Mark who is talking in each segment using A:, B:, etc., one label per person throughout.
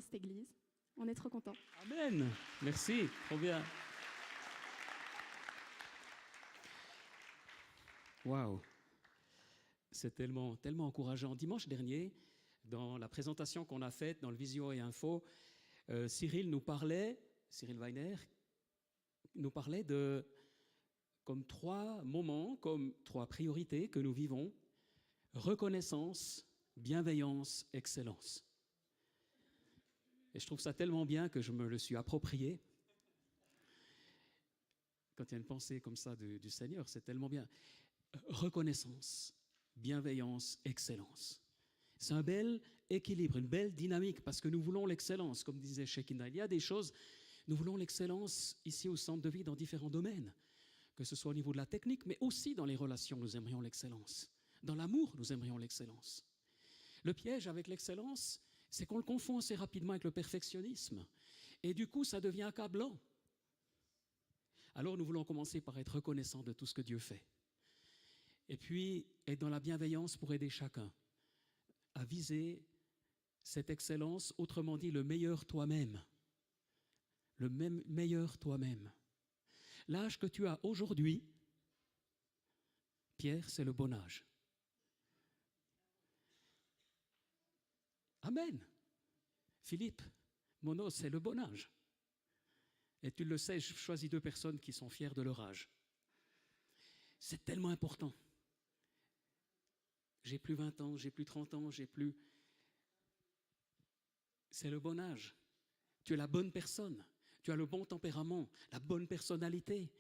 A: cette église. On est trop contents.
B: Amen. Merci, trop bien. Waouh. C'est tellement encourageant. Dimanche dernier, dans la présentation qu'on a faite dans le Visio et Info, Cyril Weiner, nous parlait de comme 3 moments, comme 3 priorités que nous vivons: reconnaissance, bienveillance, excellence. Et je trouve ça tellement bien que je me le suis approprié. Quand il y a une pensée comme ça du Seigneur, c'est tellement bien. Reconnaissance, bienveillance, excellence. C'est un bel équilibre, une belle dynamique, parce que nous voulons l'excellence, comme disait Shekinah. Il y a des choses, nous voulons l'excellence ici au Centre de Vie dans différents domaines, que ce soit au niveau de la technique, mais aussi dans les relations, nous aimerions l'excellence. Dans l'amour, nous aimerions l'excellence. Le piège avec l'excellence, c'est qu'on le confond assez rapidement avec le perfectionnisme. Et du coup, ça devient accablant. Alors nous voulons commencer par être reconnaissants de tout ce que Dieu fait. Et puis, être dans la bienveillance pour aider chacun à viser cette excellence, autrement dit, le meilleur toi-même. Le même meilleur toi-même. L'âge que tu as aujourd'hui, Pierre, c'est le bon âge. Amen. Philippe, Mono, c'est le bon âge. Et tu le sais, je choisis 2 personnes qui sont fières de leur âge. C'est tellement important. J'ai plus 20 ans, j'ai plus 30 ans, C'est le bon âge. Tu es la bonne personne. Tu as le bon tempérament, la bonne personnalité.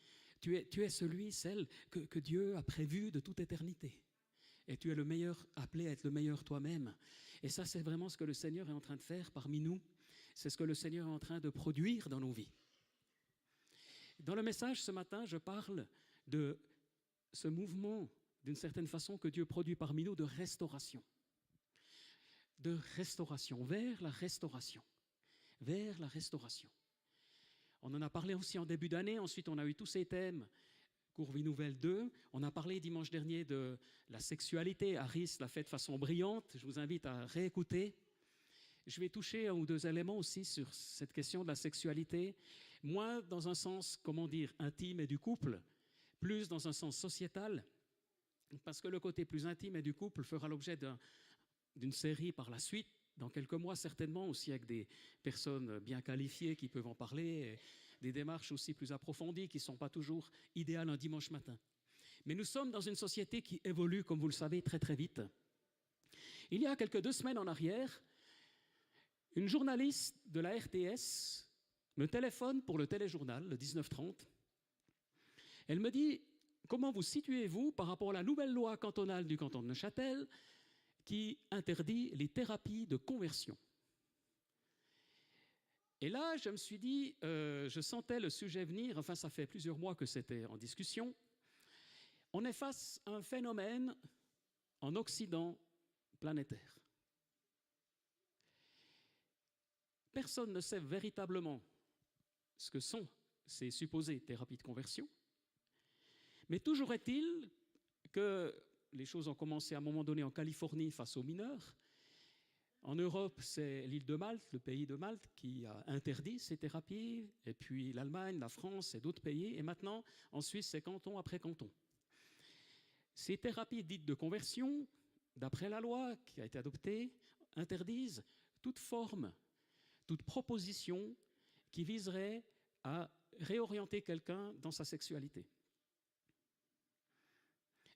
B: Tu es celle que Dieu a prévu de toute éternité. Et tu es le meilleur, appelé à être le meilleur toi-même. Et ça, c'est vraiment ce que le Seigneur est en train de faire parmi nous. C'est ce que le Seigneur est en train de produire dans nos vies. Dans le message ce matin, je parle de ce mouvement, d'une certaine façon, que Dieu produit parmi nous de restauration. De restauration, vers la restauration. Vers la restauration. On en a parlé aussi en début d'année, ensuite on a eu tous ces thèmes. Cours Vie Nouvelle 2, on a parlé dimanche dernier de la sexualité. Aris l'a fait de façon brillante, je vous invite à réécouter. Je vais toucher 1 ou 2 éléments aussi sur cette question de la sexualité, moins dans un sens, intime et du couple, plus dans un sens sociétal, parce que le côté plus intime et du couple fera l'objet d'une série par la suite, dans quelques mois certainement, aussi avec des personnes bien qualifiées qui peuvent en parler, et des démarches aussi plus approfondies qui ne sont pas toujours idéales un dimanche matin. Mais nous sommes dans une société qui évolue, comme vous le savez, très très vite. Il y a 2 semaines en arrière, une journaliste de la RTS me téléphone pour le téléjournal, le 19h30. Elle me dit: comment vous situez-vous par rapport à la nouvelle loi cantonale du canton de Neuchâtel qui interdit les thérapies de conversion? Et là, je me suis dit, je sentais le sujet venir, enfin ça fait plusieurs mois que c'était en discussion. On est face à un phénomène en Occident planétaire. Personne ne sait véritablement ce que sont ces supposées thérapies de conversion, mais toujours est-il que les choses ont commencé à un moment donné en Californie face aux mineurs. En Europe, c'est l'île de Malte, le pays de Malte, qui a interdit ces thérapies, et puis l'Allemagne, la France et d'autres pays, et maintenant, en Suisse, c'est canton après canton. Ces thérapies dites de conversion, d'après la loi qui a été adoptée, interdisent toute forme, toute proposition qui viserait à réorienter quelqu'un dans sa sexualité.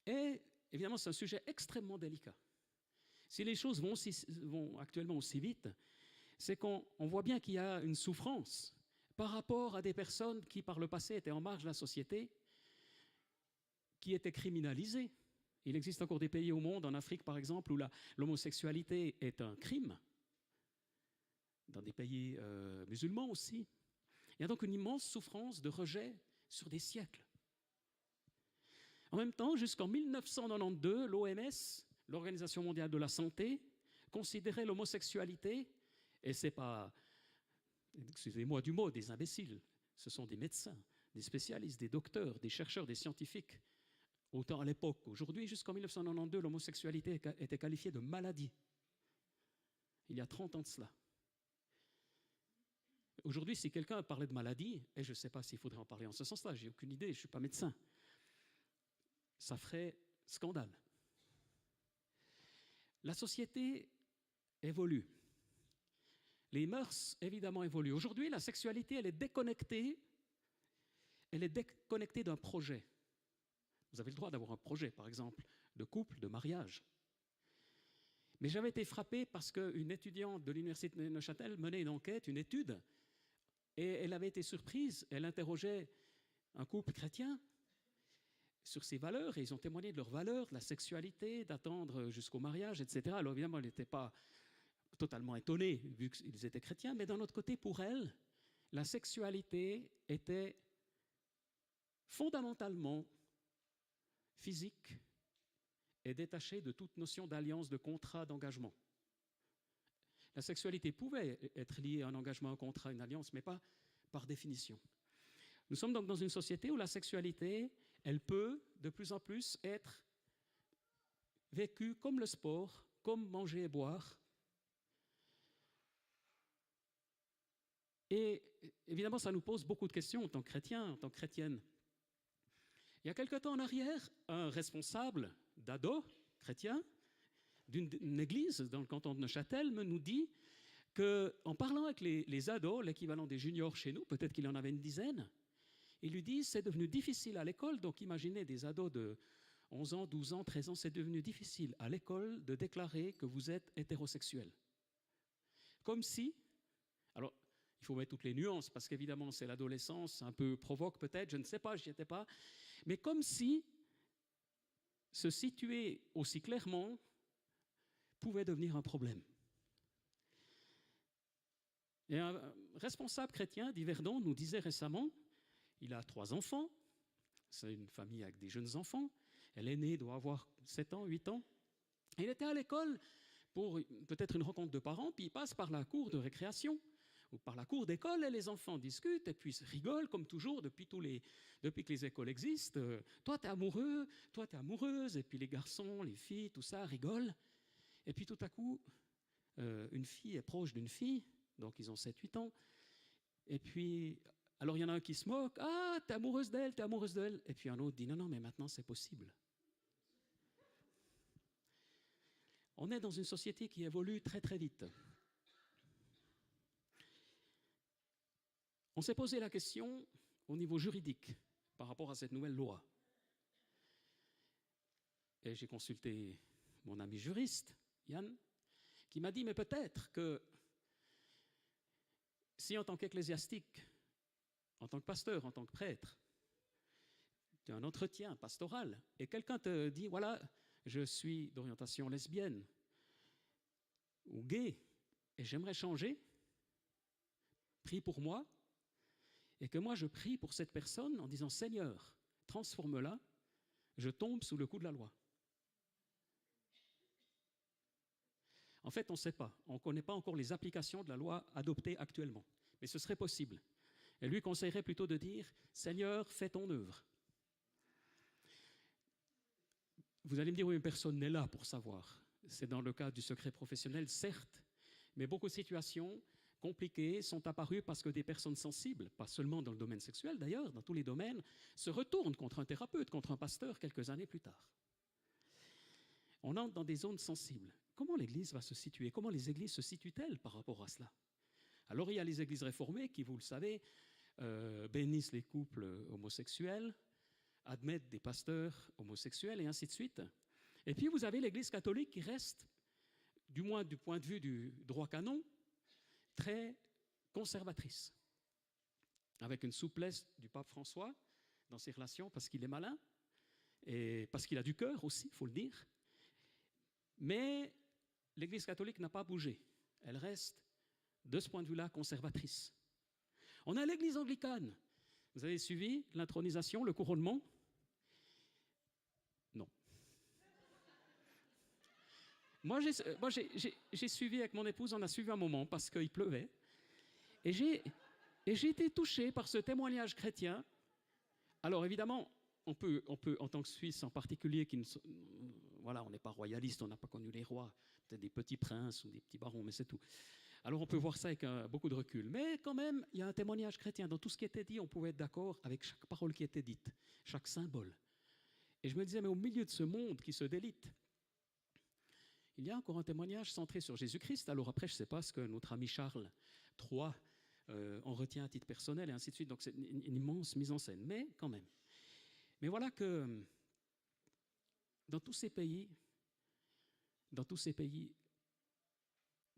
B: Et évidemment, c'est un sujet extrêmement délicat. Si les choses vont actuellement aussi vite, c'est qu'on voit bien qu'il y a une souffrance par rapport à des personnes qui, par le passé, étaient en marge de la société, qui étaient criminalisées. Il existe encore des pays au monde, en Afrique par exemple, où l'homosexualité est un crime, dans des pays musulmans aussi. Il y a donc une immense souffrance de rejet sur des siècles. En même temps, jusqu'en 1992, l'OMS, l'Organisation mondiale de la santé, considérait l'homosexualité, et ce n'est pas, excusez-moi du mot, des imbéciles, ce sont des médecins, des spécialistes, des docteurs, des chercheurs, des scientifiques. Autant à l'époque qu'aujourd'hui, jusqu'en 1992, l'homosexualité était qualifiée de maladie. Il y a 30 ans de cela. Aujourd'hui, si quelqu'un parlait de maladie, et je ne sais pas s'il faudrait en parler en ce sens-là, j'ai aucune idée, je ne suis pas médecin, ça ferait scandale. La société évolue. Les mœurs, évidemment, évoluent. Aujourd'hui, la sexualité, elle est déconnectée d'un projet. Vous avez le droit d'avoir un projet, par exemple, de couple, de mariage. Mais j'avais été frappé parce qu'une étudiante de l'université de Neuchâtel menait une enquête, une étude, et elle avait été surprise. Elle interrogeait un couple chrétien sur ses valeurs, et ils ont témoigné de leurs valeurs, de la sexualité, d'attendre jusqu'au mariage, etc. Alors évidemment, elle n'était pas totalement étonnée, vu qu'ils étaient chrétiens, mais d'un autre côté, pour elle, la sexualité était fondamentalement physique et détachée de toute notion d'alliance, de contrat, d'engagement. La sexualité pouvait être liée à un engagement, un contrat, une alliance, mais pas par définition. Nous sommes donc dans une société où la sexualité, elle peut de plus en plus être vécue comme le sport, comme manger et boire. Et évidemment, ça nous pose beaucoup de questions en tant que chrétiens, en tant que chrétiennes. Il y a quelque temps en arrière, un responsable d'ados chrétiens d'une église dans le canton de Neuchâtel nous dit qu'en parlant avec les ados, l'équivalent des juniors chez nous, peut-être qu'il en avait une dizaine, ils lui disent c'est devenu difficile à l'école, donc imaginez des ados de 11 ans, 12 ans, 13 ans, c'est devenu difficile à l'école de déclarer que vous êtes hétérosexuel. Comme si, alors il faut mettre toutes les nuances, parce qu'évidemment c'est l'adolescence, un peu provoque peut-être, je ne sais pas, j'y étais pas, mais comme si se situer aussi clairement pouvait devenir un problème. Et un responsable chrétien d'Yverdon nous disait récemment, il a 3 enfants, c'est une famille avec des jeunes enfants, l'aîné doit avoir 7 ans, 8 ans, et il était à l'école pour peut-être une rencontre de parents, puis il passe par la cour de récréation, ou par la cour d'école, et les enfants discutent, et puis se rigolent, comme toujours, depuis que les écoles existent. Toi, t'es amoureux, toi, t'es amoureuse, et puis les garçons, les filles, tout ça, rigolent. Et puis tout à coup, une fille est proche d'une fille, donc ils ont 7-8 ans, et puis, alors il y en a un qui se moque, « Ah, t'es amoureuse d'elle, t'es amoureuse d'elle », et puis un autre dit « Non, non, mais maintenant c'est possible ». On est dans une société qui évolue très très vite. On s'est posé la question au niveau juridique par rapport à cette nouvelle loi. Et j'ai consulté mon ami juriste, Yann, qui m'a dit, mais peut-être que si en tant qu'ecclésiastique, en tant que pasteur, en tant que prêtre, tu as un entretien pastoral et quelqu'un te dit, voilà, je suis d'orientation lesbienne ou gay et j'aimerais changer, prie pour moi, et que moi je prie pour cette personne en disant, Seigneur, transforme-la, je tombe sous le coup de la loi. En fait, on ne sait pas, on ne connaît pas encore les applications de la loi adoptée actuellement, mais ce serait possible. Et lui conseillerait plutôt de dire, Seigneur, fais ton œuvre. Vous allez me dire, oui, mais personne n'est là pour savoir. C'est dans le cadre du secret professionnel, certes, mais beaucoup de situations compliquées sont apparues parce que des personnes sensibles, pas seulement dans le domaine sexuel d'ailleurs, dans tous les domaines, se retournent contre un thérapeute, contre un pasteur quelques années plus tard. On entre dans des zones sensibles. Comment l'Église va se situer? Comment les églises se situent-elles par rapport à cela? Alors il y a les églises réformées qui, vous le savez, bénissent les couples homosexuels, admettent des pasteurs homosexuels et ainsi de suite. Et puis vous avez l'Église catholique qui reste, du moins du point de vue du droit canon, très conservatrice, avec une souplesse du pape François dans ses relations parce qu'il est malin et parce qu'il a du cœur aussi, il faut le dire. Mais l'Église catholique n'a pas bougé. Elle reste, de ce point de vue-là, conservatrice. On a l'Église anglicane. Vous avez suivi l'intronisation, le couronnement? Non. Moi, j'ai suivi avec mon épouse, on a suivi un moment parce qu'il pleuvait. Et j'ai été touché par ce témoignage chrétien. Alors évidemment, on peut, en tant que Suisse en particulier, voilà, on n'est pas royaliste, on n'a pas connu les rois, peut-être des petits princes ou des petits barons, mais c'est tout. Alors on peut voir ça avec beaucoup de recul. Mais quand même, il y a un témoignage chrétien. Dans tout ce qui était dit, on pouvait être d'accord avec chaque parole qui était dite, chaque symbole. Et je me disais, mais au milieu de ce monde qui se délite, il y a encore un témoignage centré sur Jésus-Christ. Alors après, je ne sais pas ce que notre ami Charles III en retient à titre personnel et ainsi de suite. Donc c'est une immense mise en scène. Mais quand même. Mais voilà que dans tous ces pays,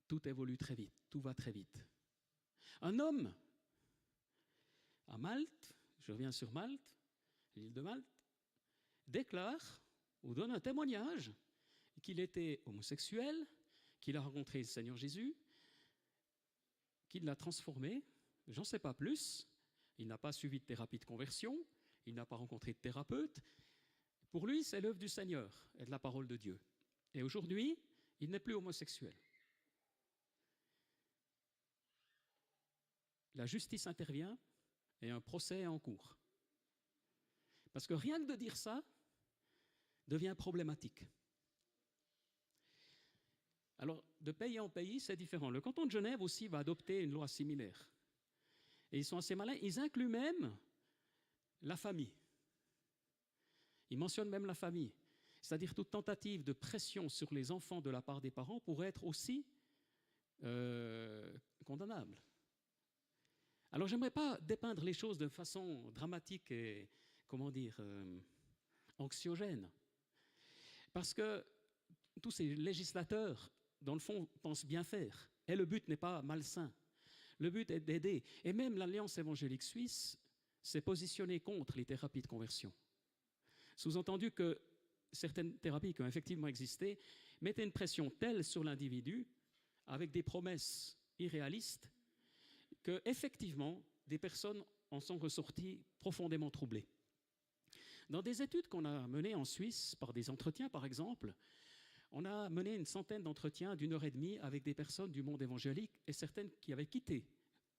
B: tout évolue très vite, tout va très vite. Un homme à Malte, je reviens sur Malte, l'île de Malte, déclare ou donne un témoignage qu'il était homosexuel, qu'il a rencontré le Seigneur Jésus, qu'il l'a transformé, j'en sais pas plus, il n'a pas suivi de thérapie de conversion, il n'a pas rencontré de thérapeute. Pour lui, c'est l'œuvre du Seigneur et de la parole de Dieu. Et aujourd'hui, il n'est plus homosexuel. La justice intervient et un procès est en cours. Parce que rien que de dire ça devient problématique. Alors, de pays en pays, c'est différent. Le canton de Genève aussi va adopter une loi similaire. Et ils sont assez malins, ils incluent même la famille. Ils mentionnent même la famille. C'est-à-dire toute tentative de pression sur les enfants de la part des parents pourrait être aussi condamnable. Alors, je n'aimerais pas dépeindre les choses de façon dramatique et, anxiogène. Parce que tous ces législateurs, dans le fond, pensent bien faire. Et le but n'est pas malsain. Le but est d'aider. Et même l'Alliance évangélique suisse s'est positionnée contre les thérapies de conversion. Sous-entendu que certaines thérapies qui ont effectivement existé mettaient une pression telle sur l'individu, avec des promesses irréalistes, que effectivement des personnes en sont ressorties profondément troublées. Dans des études qu'on a menées en Suisse, par des entretiens par exemple, on a mené une centaine d'entretiens d'1h30 avec des personnes du monde évangélique et certaines qui avaient quitté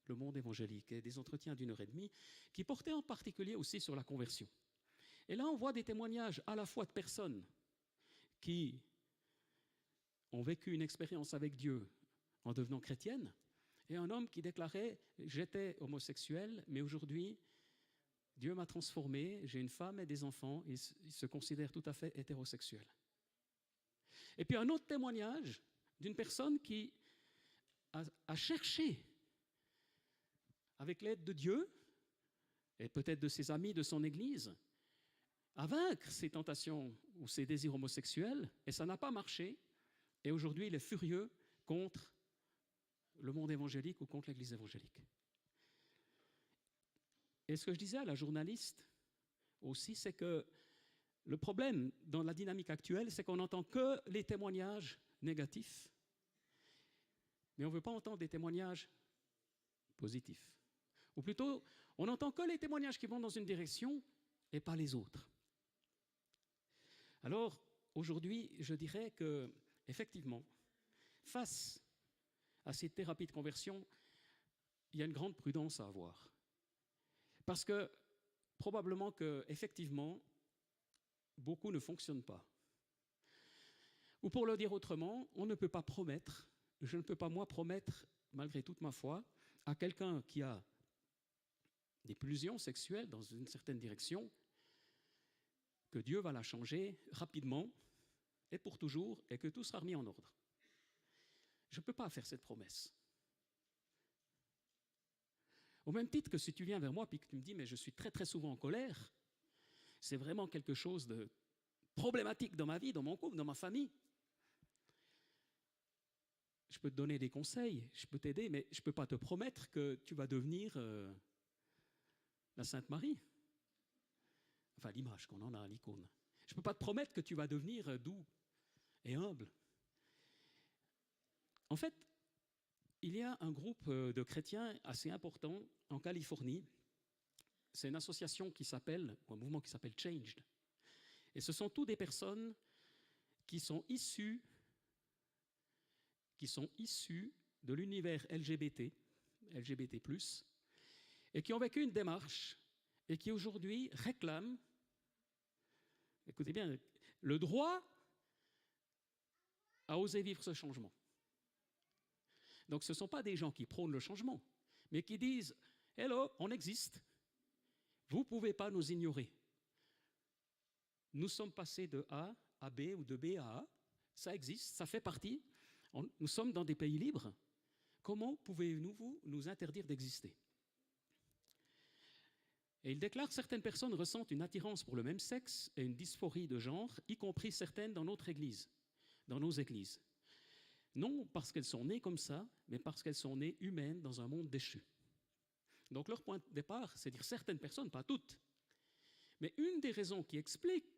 B: le monde évangélique, et des entretiens d'1h30 qui portaient en particulier aussi sur la conversion. Et là, on voit des témoignages à la fois de personnes qui ont vécu une expérience avec Dieu en devenant chrétiennes, et un homme qui déclarait « J'étais homosexuel, mais aujourd'hui, Dieu m'a transformé, j'ai une femme et des enfants, et il se considère tout à fait hétérosexuel. » Et puis un autre témoignage d'une personne qui a cherché, avec l'aide de Dieu, et peut-être de ses amis de son église, à vaincre ses tentations ou ses désirs homosexuels, et ça n'a pas marché, et aujourd'hui il est furieux contre le monde évangélique ou contre l'église évangélique. Et ce que je disais à la journaliste aussi, c'est que le problème dans la dynamique actuelle, c'est qu'on n'entend que les témoignages négatifs, mais on ne veut pas entendre des témoignages positifs. Ou plutôt, on n'entend que les témoignages qui vont dans une direction et pas les autres. Alors, aujourd'hui, je dirais que, effectivement, face à ces thérapies de conversion, il y a une grande prudence à avoir. Parce que, probablement que, effectivement, beaucoup ne fonctionnent pas. Ou pour le dire autrement, on ne peut pas promettre, je ne peux pas moi promettre, malgré toute ma foi, à quelqu'un qui a des pulsions sexuelles dans une certaine direction, que Dieu va la changer rapidement et pour toujours, et que tout sera remis en ordre. Je ne peux pas faire cette promesse. Au même titre que si tu viens vers moi et que tu me dis « mais je suis très très souvent en colère », c'est vraiment quelque chose de problématique dans ma vie, dans mon couple, dans ma famille. Je peux te donner des conseils, je peux t'aider, mais je ne peux pas te promettre que tu vas devenir la Sainte Marie. Enfin, l'image qu'on en a, l'icône. Je ne peux pas te promettre que tu vas devenir doux et humble. En fait, il y a un groupe de chrétiens assez important en Californie. C'est une association qui s'appelle, ou un mouvement qui s'appelle Changed. Et ce sont toutes des personnes qui sont issues de l'univers LGBT+, et qui ont vécu une démarche et qui aujourd'hui réclament, écoutez bien, le droit à oser vivre ce changement. Donc ce ne sont pas des gens qui prônent le changement, mais qui disent « Hello, on existe. Vous ne pouvez pas nous ignorer. Nous sommes passés de A à B ou de B à A. Ça existe, ça fait partie. Nous sommes dans des pays libres. Comment pouvez-vous nous interdire d'exister ?» Et il déclare que certaines personnes ressentent une attirance pour le même sexe et une dysphorie de genre, y compris certaines dans notre Église, dans nos églises. Non parce qu'elles sont nées comme ça, mais parce qu'elles sont nées humaines dans un monde déchu. Donc leur point de départ, c'est de dire certaines personnes, pas toutes. Mais une des raisons qui explique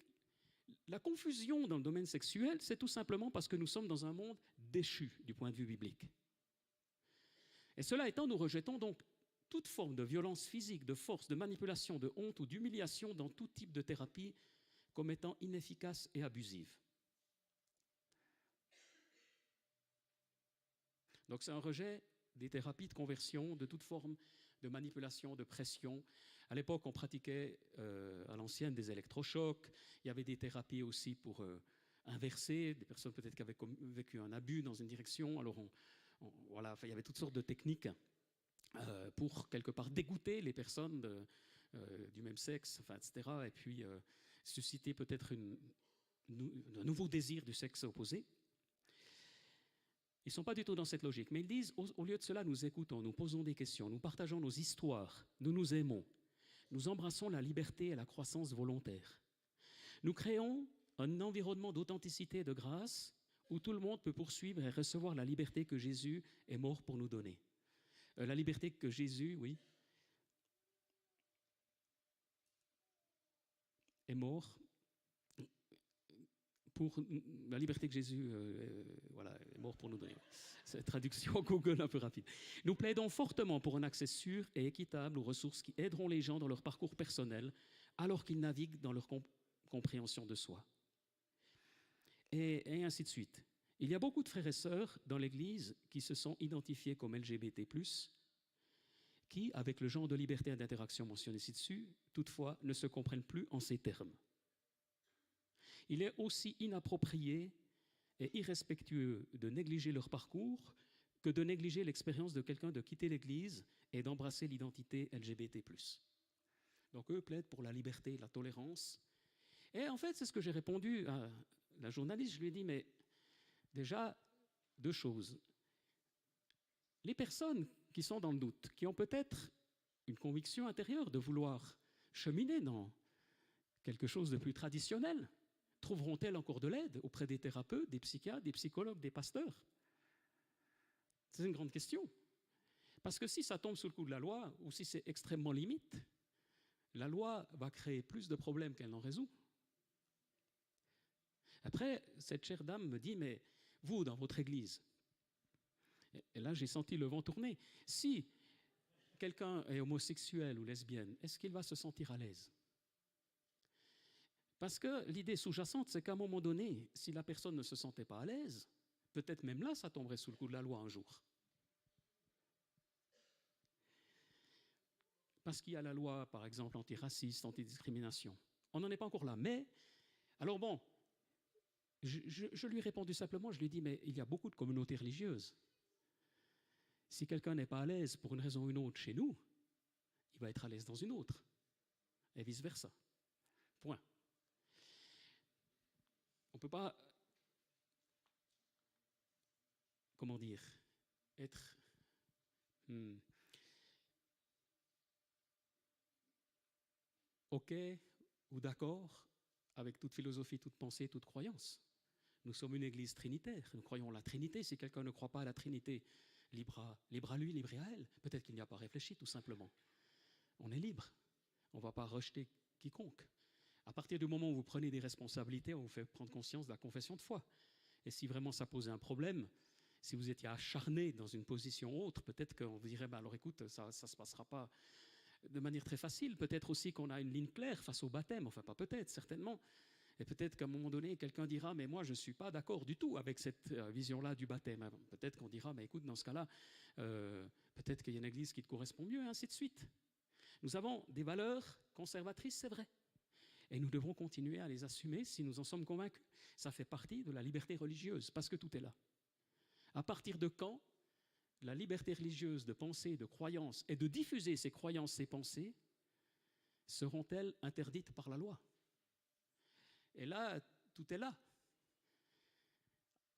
B: la confusion dans le domaine sexuel, c'est tout simplement parce que nous sommes dans un monde déchu du point de vue biblique. Et cela étant, nous rejetons donc toute forme de violence physique, de force, de manipulation, de honte ou d'humiliation dans tout type de thérapie comme étant inefficace et abusive. Donc c'est un rejet des thérapies de conversion, de toute forme de manipulation, de pression. À l'époque, on pratiquait à l'ancienne des électrochocs. Il y avait des thérapies aussi pour inverser, des personnes peut-être qui avaient vécu un abus dans une direction. Alors voilà, il y avait toutes sortes de techniques pour quelque part dégoûter les personnes du même sexe, enfin, etc. Et puis susciter peut-être un nouveau désir du sexe opposé. Ils ne sont pas du tout dans cette logique, mais ils disent, au lieu de cela, nous écoutons, nous posons des questions, nous partageons nos histoires, nous nous aimons, nous embrassons la liberté et la croissance volontaire. Nous créons un environnement d'authenticité et de grâce où tout le monde peut poursuivre et recevoir la liberté que Jésus est mort pour nous donner. La liberté que Jésus, oui, est mort pour la liberté que Jésus voilà, est mort pour nous donner. C'est traduction Google un peu rapide. Nous plaidons fortement pour un accès sûr et équitable aux ressources qui aideront les gens dans leur parcours personnel alors qu'ils naviguent dans leur compréhension de soi. Et ainsi de suite. Il y a beaucoup de frères et sœurs dans l'Église qui se sont identifiés comme LGBT+, qui, avec le genre de liberté et d'interaction mentionné ci-dessus, toutefois ne se comprennent plus en ces termes. Il est aussi inapproprié et irrespectueux de négliger leur parcours que de négliger l'expérience de quelqu'un de quitter l'Église et d'embrasser l'identité LGBT+. Donc eux plaident pour la liberté, la tolérance. Et en fait, c'est ce que j'ai répondu à la journaliste. Je lui ai dit, mais déjà, deux choses. Les personnes qui sont dans le doute, qui ont peut-être une conviction intérieure de vouloir cheminer dans quelque chose de plus traditionnel, trouveront-elles encore de l'aide auprès des thérapeutes, des psychiatres, des psychologues, des pasteurs? C'est une grande question. Parce que si ça tombe sous le coup de la loi, ou si c'est extrêmement limite, la loi va créer plus de problèmes qu'elle n'en résout. Après, cette chère dame me dit, mais vous, dans votre église, et là j'ai senti le vent tourner, si quelqu'un est homosexuel ou lesbienne, est-ce qu'il va se sentir à l'aise? Parce que l'idée sous-jacente, c'est qu'à un moment donné, si la personne ne se sentait pas à l'aise, peut-être même là, ça tomberait sous le coup de la loi un jour. Parce qu'il y a la loi, par exemple, antiraciste, antidiscrimination. On n'en est pas encore là. Mais, alors bon, je lui ai répondu simplement, je lui ai dit, mais il y a beaucoup de communautés religieuses. Si quelqu'un n'est pas à l'aise pour une raison ou une autre chez nous, il va être à l'aise dans une autre. Et vice-versa. Point. On ne peut pas, comment dire, être OK ou d'accord avec toute philosophie, toute pensée, toute croyance. Nous sommes une église trinitaire, nous croyons en la Trinité. Si quelqu'un ne croit pas à la Trinité, libre à lui, libre à elle. Peut-être qu'il n'y a pas réfléchi, tout simplement. On est libre. On ne va pas rejeter quiconque. À partir du moment où vous prenez des responsabilités, on vous fait prendre conscience de la confession de foi. Et si vraiment ça posait un problème, si vous étiez acharné dans une position autre, peut-être qu'on vous dirait, alors écoute, ça ne se passera pas de manière très facile. Peut-être aussi qu'on a une ligne claire face au baptême, enfin pas peut-être, certainement. Et peut-être qu'à un moment donné, quelqu'un dira, mais moi je ne suis pas d'accord du tout avec cette vision-là du baptême. Peut-être qu'on dira, mais écoute, dans ce cas-là, peut-être qu'il y a une église qui te correspond mieux, et ainsi de suite. Nous avons des valeurs conservatrices, c'est vrai. Et nous devrons continuer à les assumer si nous en sommes convaincus. Ça fait partie de la liberté religieuse, parce que tout est là. À partir de quand la liberté religieuse de penser, de croyance et de diffuser ces croyances, ces pensées, seront-elles interdites par la loi? Et là, tout est là.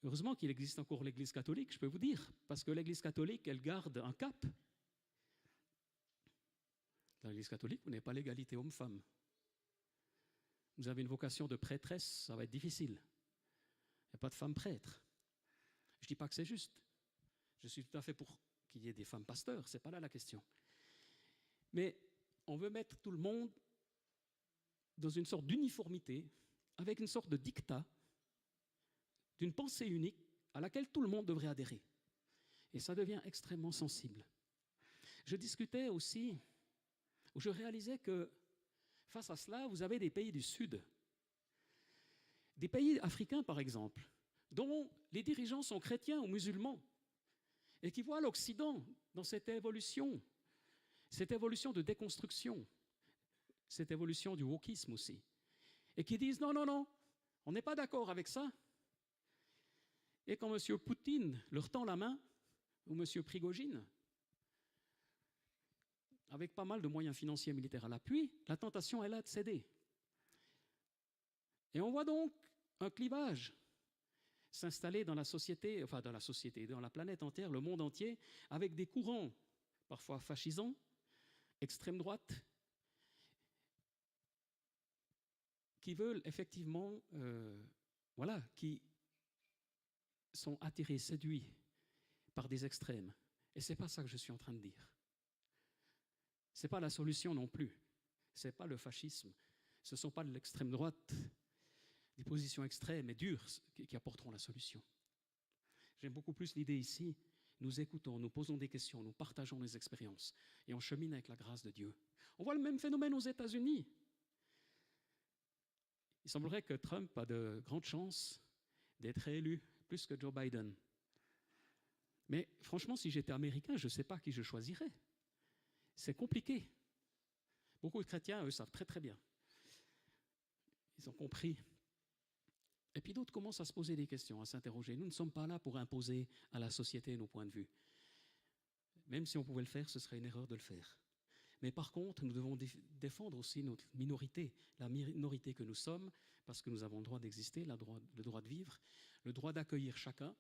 B: Heureusement qu'il existe encore l'Église catholique, je peux vous dire, parce que l'Église catholique, elle garde un cap. Dans l'Église catholique, vous n'avez pas l'égalité homme-femme. Vous avez une vocation de prêtresse, ça va être difficile. Il n'y a pas de femme prêtre. Je ne dis pas que c'est juste. Je suis tout à fait pour qu'il y ait des femmes pasteurs, ce n'est pas là la question. Mais on veut mettre tout le monde dans une sorte d'uniformité, avec une sorte de dictat, d'une pensée unique à laquelle tout le monde devrait adhérer. Et ça devient extrêmement sensible. Je discutais aussi, où je réalisais que face à cela, vous avez des pays du Sud, des pays africains par exemple, dont les dirigeants sont chrétiens ou musulmans, et qui voient l'Occident dans cette évolution de déconstruction, cette évolution du wokisme aussi, et qui disent non, non, non, on n'est pas d'accord avec ça. Et quand M. Poutine leur tend la main, ou M. Prigogine, avec pas mal de moyens financiers et militaires à l'appui, la tentation est là de céder. Et on voit donc un clivage s'installer dans la société, dans la planète entière, le monde entier, avec des courants parfois fascisants, extrême droite, qui veulent effectivement, qui sont attirés, séduits par des extrêmes. Et ce n'est pas ça que je suis en train de dire. Ce n'est pas la solution non plus. Ce n'est pas le fascisme. Ce ne sont pas de l'extrême droite, des positions extrêmes et dures qui apporteront la solution. J'aime beaucoup plus l'idée ici, nous écoutons, nous posons des questions, nous partageons nos expériences et on chemine avec la grâce de Dieu. On voit le même phénomène aux États-Unis. Il semblerait que Trump a de grandes chances d'être réélu, plus que Joe Biden. Mais franchement, si j'étais américain, je ne sais pas qui je choisirais. C'est compliqué. Beaucoup de chrétiens, eux, savent très très bien. Ils ont compris. Et puis d'autres commencent à se poser des questions, à s'interroger. Nous ne sommes pas là pour imposer à la société nos points de vue. Même si on pouvait le faire, ce serait une erreur de le faire. Mais par contre, nous devons défendre aussi notre minorité, la minorité que nous sommes, parce que nous avons le droit d'exister, le droit de vivre, le droit d'accueillir chacun,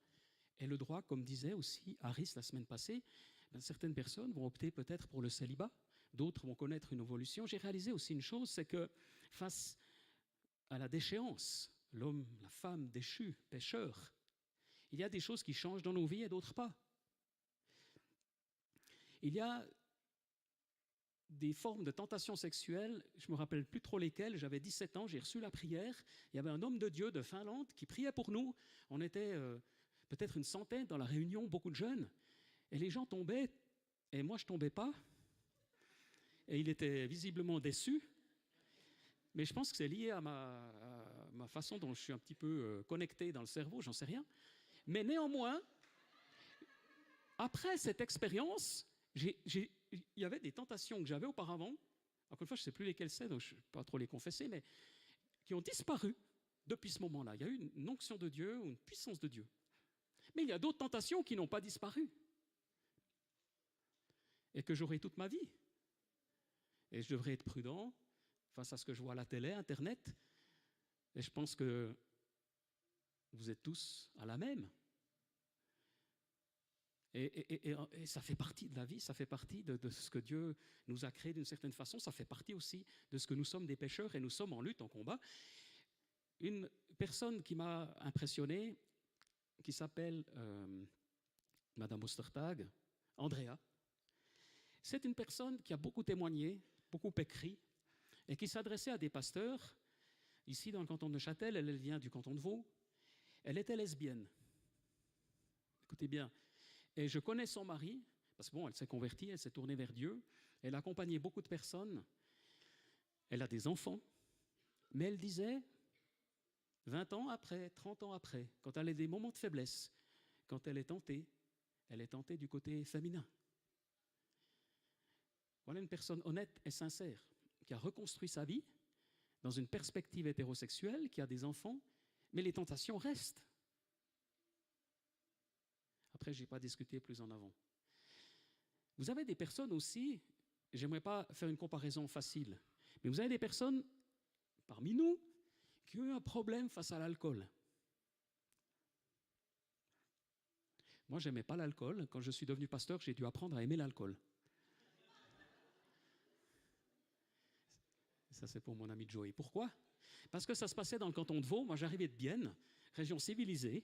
B: et le droit, comme disait aussi Harris la semaine passée, certaines personnes vont opter peut-être pour le célibat, d'autres vont connaître une évolution. J'ai réalisé aussi une chose, c'est que face à la déchéance, l'homme, la femme déchus, pécheurs, il y a des choses qui changent dans nos vies et d'autres pas. Il y a des formes de tentation sexuelle, je ne me rappelle plus trop lesquelles, j'avais 17 ans, j'ai reçu la prière, il y avait un homme de Dieu de Finlande qui priait pour nous, on était peut-être une centaine dans la réunion, beaucoup de jeunes, et les gens tombaient, et moi je ne tombais pas, et il était visiblement déçu, mais je pense que c'est lié à ma façon dont je suis un petit peu connecté dans le cerveau, j'en sais rien, mais néanmoins, après cette expérience, il y avait des tentations que j'avais auparavant, encore une fois, je ne sais plus lesquelles c'est, donc je ne vais pas trop les confesser, mais qui ont disparu depuis ce moment-là. Il y a eu une onction de Dieu ou une puissance de Dieu. Mais il y a d'autres tentations qui n'ont pas disparu et que j'aurai toute ma vie. Et je devrais être prudent face à ce que je vois à la télé, Internet, et je pense que vous êtes tous à la même. Et ça fait partie de la vie, ça fait partie de ce que Dieu nous a créé d'une certaine façon, ça fait partie aussi de ce que nous sommes des pécheurs et nous sommes en lutte, en combat. Une personne qui m'a impressionné, qui s'appelle Madame Ostertag, Andrea, c'est une personne qui a beaucoup témoigné, beaucoup écrit, et qui s'adressait à des pasteurs, ici dans le canton de Neuchâtel, elle vient du canton de Vaud, elle était lesbienne. Écoutez bien. Et je connais son mari, parce que bon, elle s'est convertie, elle s'est tournée vers Dieu, elle a accompagné beaucoup de personnes, elle a des enfants, mais elle disait, 20 ans après, 30 ans après, quand elle a des moments de faiblesse, quand elle est tentée du côté féminin. Voilà une personne honnête et sincère, qui a reconstruit sa vie dans une perspective hétérosexuelle, qui a des enfants, mais les tentations restent. Après, je n'ai pas discuté plus en avant. Vous avez des personnes aussi, j'aimerais pas faire une comparaison facile, mais vous avez des personnes parmi nous qui ont eu un problème face à l'alcool. Moi, je n'aimais pas l'alcool. Quand je suis devenu pasteur, j'ai dû apprendre à aimer l'alcool. Ça, c'est pour mon ami Joey. Pourquoi? Parce que ça se passait dans le canton de Vaud. Moi, j'arrivais de Bienne, région civilisée.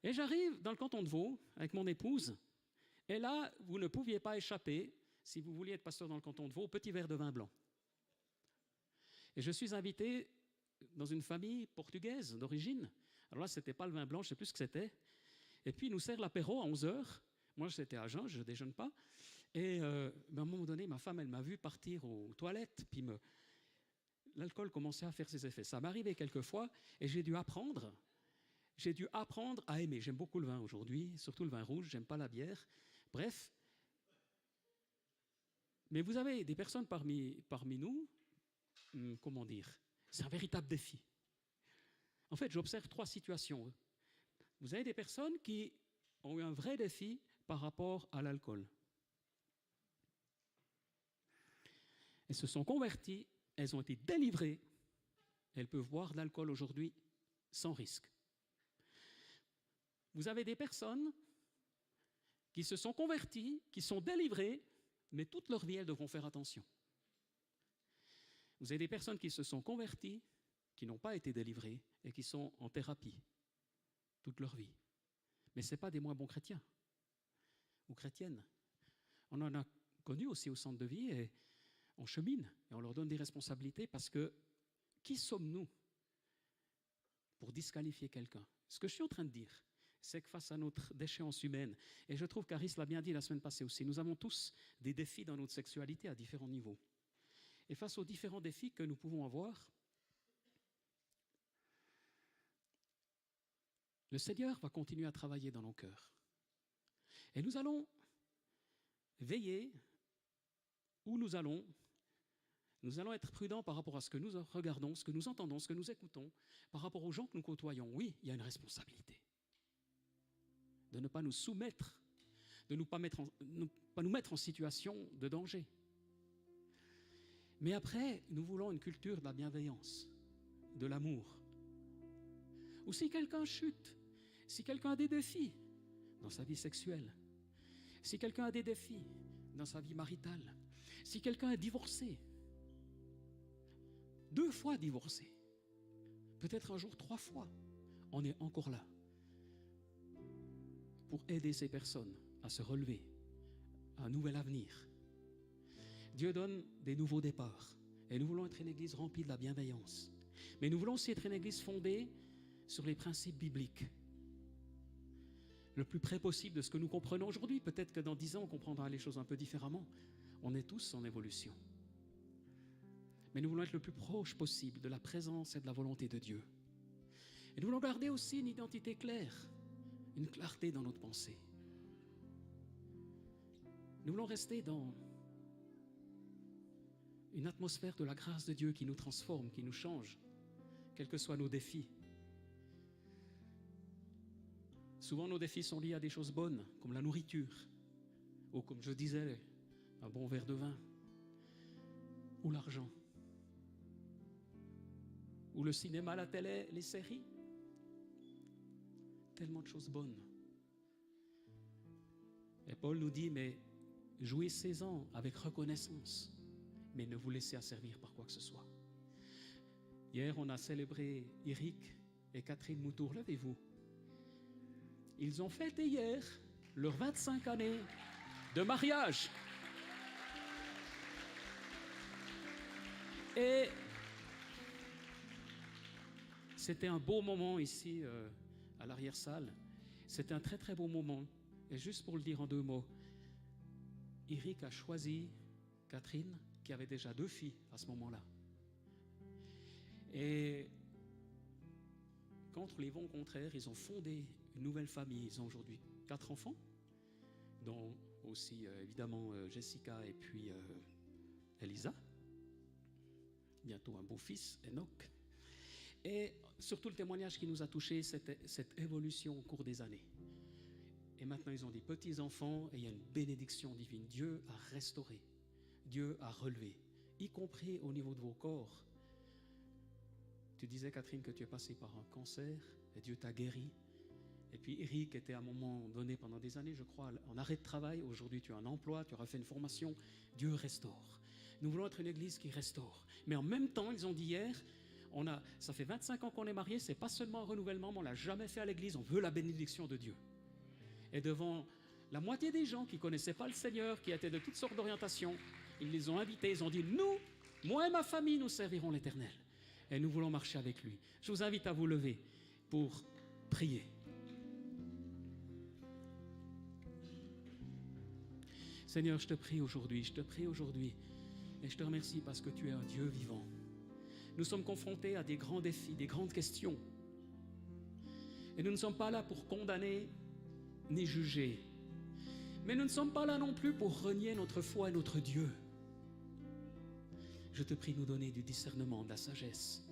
B: Et j'arrive dans le canton de Vaud avec mon épouse. Et là, vous ne pouviez pas échapper, si vous vouliez être pasteur dans le canton de Vaud, au petit verre de vin blanc. Et je suis invité dans une famille portugaise d'origine. Alors là, ce n'était pas le vin blanc, je ne sais plus ce que c'était. Et puis, ils nous sert l'apéro à 11h. Moi, j'étais à jeun, je ne déjeune pas. Et à un moment donné, ma femme, elle m'a vu partir aux toilettes, puis l'alcool commençait à faire ses effets. Ça m'arrivait quelquefois, et j'ai dû apprendre à aimer. J'aime beaucoup le vin aujourd'hui, surtout le vin rouge, j'aime pas la bière. Bref. Mais vous avez des personnes parmi nous, comment dire, c'est un véritable défi. En fait, j'observe 3 situations. Vous avez des personnes qui ont eu un vrai défi par rapport à l'alcool. Elles se sont converties, elles ont été délivrées, elles peuvent boire de l'alcool aujourd'hui sans risque. Vous avez des personnes qui se sont converties, qui sont délivrées, mais toute leur vie, elles devront faire attention. Vous avez des personnes qui se sont converties, qui n'ont pas été délivrées et qui sont en thérapie toute leur vie. Mais ce n'est pas des moins bons chrétiens ou chrétiennes. On en a connu aussi au centre de vie et on chemine et on leur donne des responsabilités parce que qui sommes-nous pour disqualifier quelqu'un? Ce que je suis en train de dire, c'est que face à notre déchéance humaine, et je trouve qu'Aris l'a bien dit la semaine passée aussi, nous avons tous des défis dans notre sexualité à différents niveaux. Et face aux différents défis que nous pouvons avoir, le Seigneur va continuer à travailler dans nos cœurs. Et nous allons veiller, où nous allons être prudents par rapport à ce que nous regardons, ce que nous entendons, ce que nous écoutons, par rapport aux gens que nous côtoyons. Oui, il y a une responsabilité de ne pas nous soumettre, de ne pas nous mettre en situation de danger. Mais après, nous voulons une culture de la bienveillance, de l'amour. Ou si quelqu'un chute, si quelqu'un a des défis dans sa vie sexuelle, si quelqu'un a des défis dans sa vie maritale, si quelqu'un est divorcé, 2 fois divorcé, peut-être un jour 3 fois, on est encore là pour aider ces personnes à se relever, à un nouvel avenir. Dieu donne des nouveaux départs et nous voulons être une église remplie de la bienveillance. Mais nous voulons aussi être une église fondée sur les principes bibliques. Le plus près possible de ce que nous comprenons aujourd'hui. Peut-être que dans 10 ans, on comprendra les choses un peu différemment. On est tous en évolution. Mais nous voulons être le plus proche possible de la présence et de la volonté de Dieu. Et nous voulons garder aussi une identité claire, une clarté dans notre pensée. Nous voulons rester dans une atmosphère de la grâce de Dieu qui nous transforme, qui nous change, quels que soient nos défis. Souvent, nos défis sont liés à des choses bonnes, comme la nourriture, ou comme je disais, un bon verre de vin, ou l'argent, ou le cinéma, la télé, les séries. Tellement de choses bonnes. Et Paul nous dit, mais jouissez-en avec reconnaissance, mais ne vous laissez asservir par quoi que ce soit. Hier, on a célébré Eric et Catherine Moutour. Levez-vous. Ils ont fêté hier leurs 25 années de mariage. Et c'était un beau moment ici à l'arrière-salle. C'était un très très beau moment. Et juste pour le dire en 2 mots, Eric a choisi Catherine, qui avait déjà 2 filles à ce moment-là. Et contre les vents contraires, ils ont fondé une nouvelle famille. Ils ont aujourd'hui 4 enfants, dont aussi évidemment Jessica et puis Elisa. Bientôt un beau-fils, Enoch. Et surtout le témoignage qui nous a touchés, c'était cette évolution au cours des années. Et maintenant, ils ont des petits-enfants et il y a une bénédiction divine. Dieu a restauré, Dieu a relevé, y compris au niveau de vos corps. Tu disais, Catherine, que tu es passée par un cancer et Dieu t'a guéri. Et puis Eric était à un moment donné pendant des années, je crois, en arrêt de travail. Aujourd'hui, tu as un emploi, tu auras fait une formation. Dieu restaure. Nous voulons être une église qui restaure. Mais en même temps, ils ont dit hier, ça fait 25 ans qu'on est mariés, c'est pas seulement un renouvellement, mais on ne l'a jamais fait à l'église, on veut la bénédiction de Dieu. Et devant la moitié des gens qui ne connaissaient pas le Seigneur, qui étaient de toutes sortes d'orientations, ils les ont invités, ils ont dit, nous, moi et ma famille, nous servirons l'Éternel. Et nous voulons marcher avec lui. Je vous invite à vous lever pour prier. Seigneur, je te prie aujourd'hui, et je te remercie parce que tu es un Dieu vivant. Nous sommes confrontés à des grands défis, des grandes questions. Et nous ne sommes pas là pour condamner ni juger. Mais nous ne sommes pas là non plus pour renier notre foi et notre Dieu. Je te prie de nous donner du discernement, de la sagesse,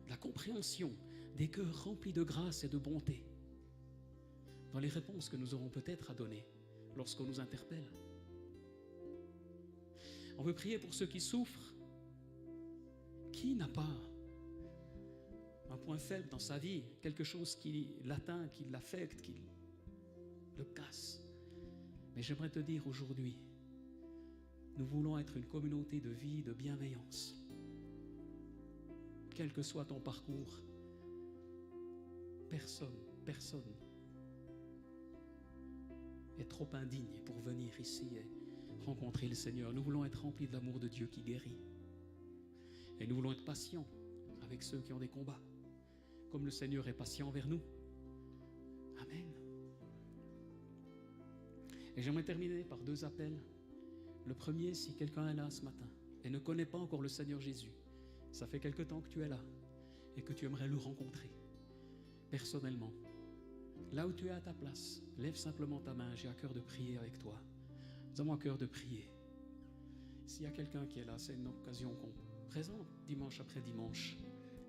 B: de la compréhension, des cœurs remplis de grâce et de bonté dans les réponses que nous aurons peut-être à donner lorsqu'on nous interpelle. On veut prier pour ceux qui souffrent. Qui n'a pas un point faible dans sa vie, quelque chose qui l'atteint, qui l'affecte, qui le casse? Mais j'aimerais te dire aujourd'hui, nous voulons être une communauté de vie, de bienveillance. Quel que soit ton parcours, personne est trop indigne pour venir ici et rencontrer le Seigneur. Nous voulons être remplis de l'amour de Dieu qui guérit. Et nous voulons être patients avec ceux qui ont des combats, comme le Seigneur est patient envers nous. Amen. Et j'aimerais terminer par 2 appels. Le premier, si quelqu'un est là ce matin et ne connaît pas encore le Seigneur Jésus, ça fait quelque temps que tu es là et que tu aimerais le rencontrer personnellement. Là où tu es à ta place, lève simplement ta main, j'ai à cœur de prier avec toi. Nous avons à cœur de prier. S'il y a quelqu'un qui est là, c'est une occasion qu'on présente dimanche après dimanche.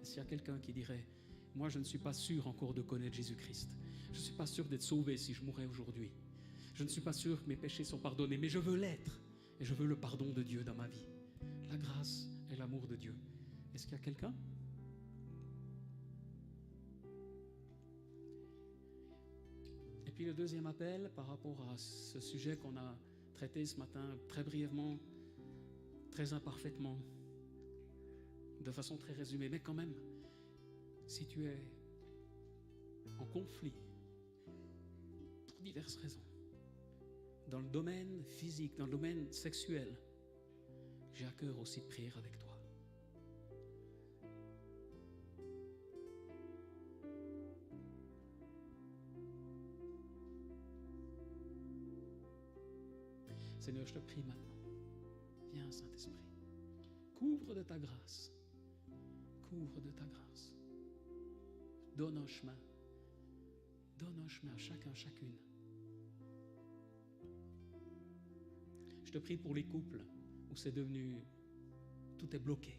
B: Et s'il y a quelqu'un qui dirait, moi je ne suis pas sûr encore de connaître Jésus-Christ, je ne suis pas sûr d'être sauvé si je mourais aujourd'hui, je ne suis pas sûr que mes péchés sont pardonnés, mais je veux l'être et je veux le pardon de Dieu dans ma vie, la grâce et l'amour de Dieu. Est-ce qu'il y a quelqu'un? Et puis le deuxième appel par rapport à ce sujet qu'on a traité ce matin très brièvement, très imparfaitement, de façon très résumée, mais quand même, si tu es en conflit pour diverses raisons, dans le domaine physique, dans le domaine sexuel, j'ai à cœur aussi de prier avec toi. Seigneur, je te prie maintenant. Viens, Saint-Esprit. Couvre de ta grâce. Couvre de ta grâce. Donne un chemin. Donne un chemin à chacun, chacune. Je te prie pour les couples où c'est devenu... Tout est bloqué.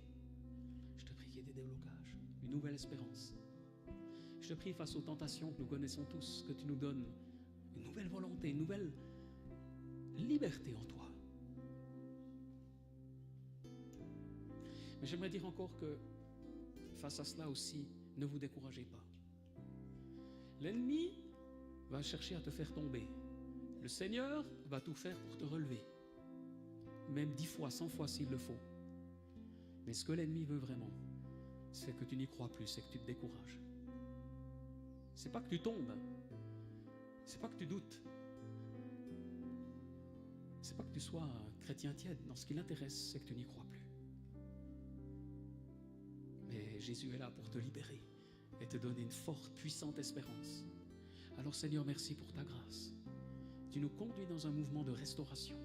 B: Je te prie qu'il y ait des déblocages, une nouvelle espérance. Je te prie face aux tentations que nous connaissons tous, que tu nous donnes une nouvelle volonté, une nouvelle liberté en toi. Mais j'aimerais dire encore que face à cela aussi, ne vous découragez pas. L'ennemi va chercher à te faire tomber. Le Seigneur va tout faire pour te relever. Même 10 fois, 100 fois s'il le faut. Mais ce que l'ennemi veut vraiment, c'est que tu n'y crois plus, c'est que tu te décourages. C'est pas que tu tombes, c'est pas que tu doutes, c'est pas que tu sois un chrétien tiède. Non, ce qui l'intéresse, c'est que tu n'y crois plus. Mais Jésus est là pour te libérer et te donner une forte, puissante espérance. Alors Seigneur, merci pour ta grâce. Tu nous conduis dans un mouvement de restauration.